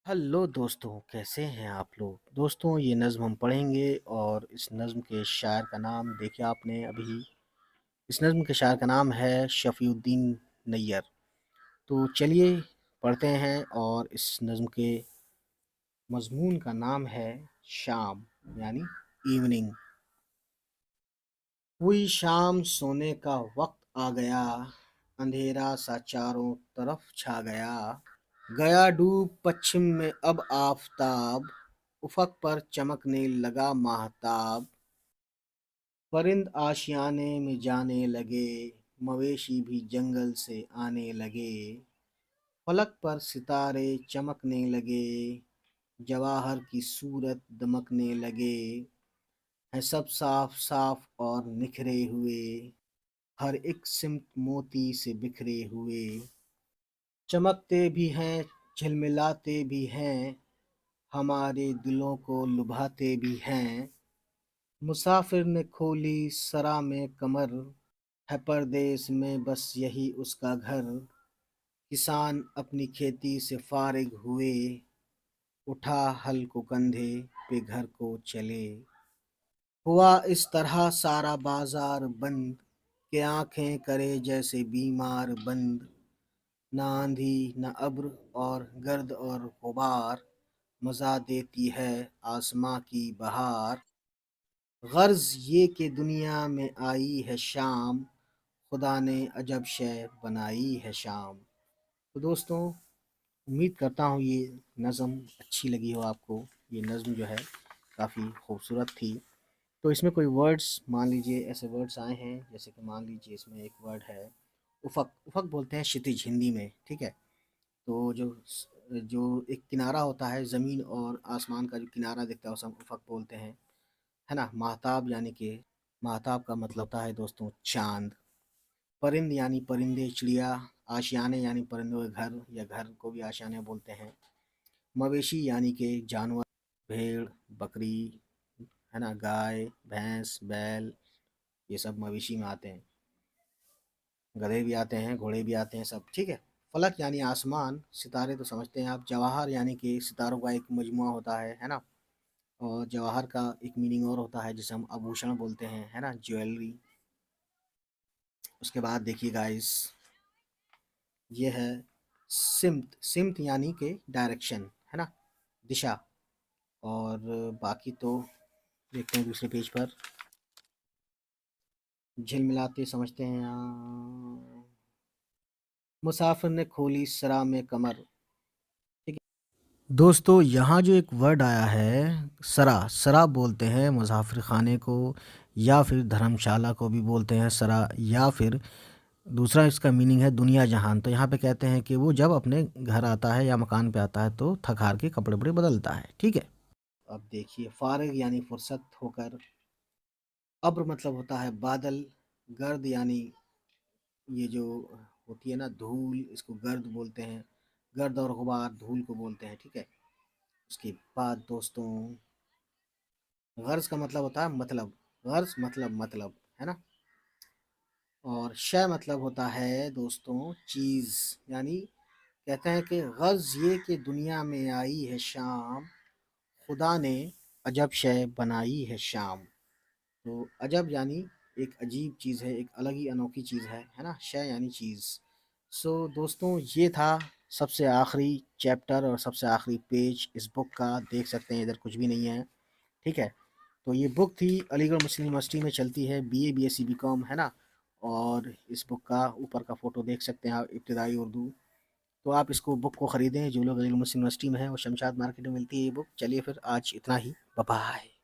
Hello दोस्तों, कैसे हैं आप लोग? दोस्तों, ये नज़्म हम पढ़ेंगे और इस नज़्म के शायर का नाम देखिए आपने अभी। इस नज़्म के शायर का नाम है शफ़ीउद्दीन नैयर। तो चलिए पढ़ते हैं और इस नज़्म के मज़मून का नाम है शाम यानी इवनिंग। हुई शाम सोने का वक्त आ गया, अंधेरा सा चारों तरफ छा गया। गया डूब पश्चिम में अब आफताब, उफ़क़ पर चमकने लगा माहताब। परिंद आशियाने में जाने लगे, मवेशी भी जंगल से आने लगे। फलक पर सितारे चमकने लगे, जवाहर की सूरत दमकने लगे। हैं सब साफ साफ और निखरे हुए, हर एक सिमत मोती से बिखरे हुए। चमकते भी हैं, झिलमिलाते भी हैं, हमारे दिलों को लुभाते भी हैं। मुसाफिर ने खोली सरा में कमर, है परदेस में बस यही उसका घर। किसान अपनी खेती से फारिग हुए, उठा हल को कंधे पे घर को चले। हुआ इस तरह सारा बाजार बंद, के आंखें करे जैसे बीमार बंद। न आंधी न अब्र और गर्द और गुबार, मज़ा देती है आसमां की बहार। गर्ज ये कि दुनिया में आई है शाम, खुदा ने अजब शय बनाई है शाम। तो दोस्तों, उम्मीद करता हूँ ये नज़म अच्छी लगी हो आपको। ये नज़म जो है काफ़ी खूबसूरत थी। तो इसमें कोई वर्ड्स मान लीजिए ऐसे वर्ड्स आए हैं, जैसे कि मान लीजिए इसमें एक वर्ड है उफ़क़। उफ़क़ बोलते हैं क्षितिज हिंदी में, ठीक है। तो जो एक किनारा होता है, ज़मीन और आसमान का जो किनारा दिखता है उसे हम उफ़क़ बोलते हैं, है ना। महताब यानी कि महताब का मतलब होता है दोस्तों चाँद। परिंद यानी परिंदे, चिड़िया। आशियाने यानी परिंदों के घर या घर को भी आशियाने बोलते हैं। मवेशी यानी कि जानवर, भेड़, बकरी, है ना, गाय, भैंस, बैल, ये सब मवेशी में आते हैं। गधे भी आते हैं, घोड़े भी आते हैं, सब ठीक है। फलक यानी आसमान, सितारे तो समझते हैं आप। जवाहर यानी कि सितारों का एक मजमुआ होता है ना। और जवाहर का एक मीनिंग और होता है जिसे हम आभूषण बोलते हैं, है ना, ज्वेलरी। उसके बाद देखिए गाइस, ये है सिमत। सिमत यानी कि डायरेक्शन, है ना, दिशा। और बाकी तो देखते हैं दूसरे पेज पर। झिलमिलाते समझते हैं मुसाफिर ने खोली सरा में कमर, ठीक है। दोस्तों, यहाँ जो एक वर्ड आया है सरा, सरा बोलते हैं मुसाफिर खाने को, या फिर धर्मशाला को भी बोलते हैं सरा, या फिर दूसरा इसका मीनिंग है दुनिया जहान। तो यहाँ पे कहते हैं कि वो जब अपने घर आता है या मकान पे आता है तो थक हार के कपड़े वपड़े बदलता है, ठीक है। अब देखिए फारिग यानी फुर्सत होकर। अब्र मतलब होता है बादल। गर्द यानी ये जो होती है ना धूल, इसको गर्द बोलते हैं। गर्द और गुबार धूल को बोलते हैं, ठीक है। उसके बाद दोस्तों, गर्ज का मतलब होता है मतलब। गर्ज मतलब, है ना। और शय मतलब होता है दोस्तों चीज़। यानी कहते हैं कि गर्ज ये कि दुनिया में आई है शाम, खुदा ने अजब शय बनाई है शाम। तो अजब यानी एक अजीब चीज़ है, एक अलग ही अनोखी चीज़ है ना। शय यानी चीज़। सो दोस्तों, ये था सबसे आखिरी चैप्टर और सबसे आखिरी पेज इस बुक का। देख सकते हैं इधर कुछ भी नहीं है, ठीक है। तो ये बुक थी, अलीगढ़ मुस्लिम यूनिवर्सिटी में चलती है, बीए बीएससी बीकॉम, है ना। और इस बुक का ऊपर का फ़ोटो देख सकते हैं आप, इब्तिदाई उर्दू। तो आप इसको बुक को ख़रीदें, जो लोग अलीगढ़ मुस्लिम यूनिवर्सिटी में है, वो शमशाद मार्केट में मिलती है ये बुक। चलिए फिर आज इतना ही, बाय बाय।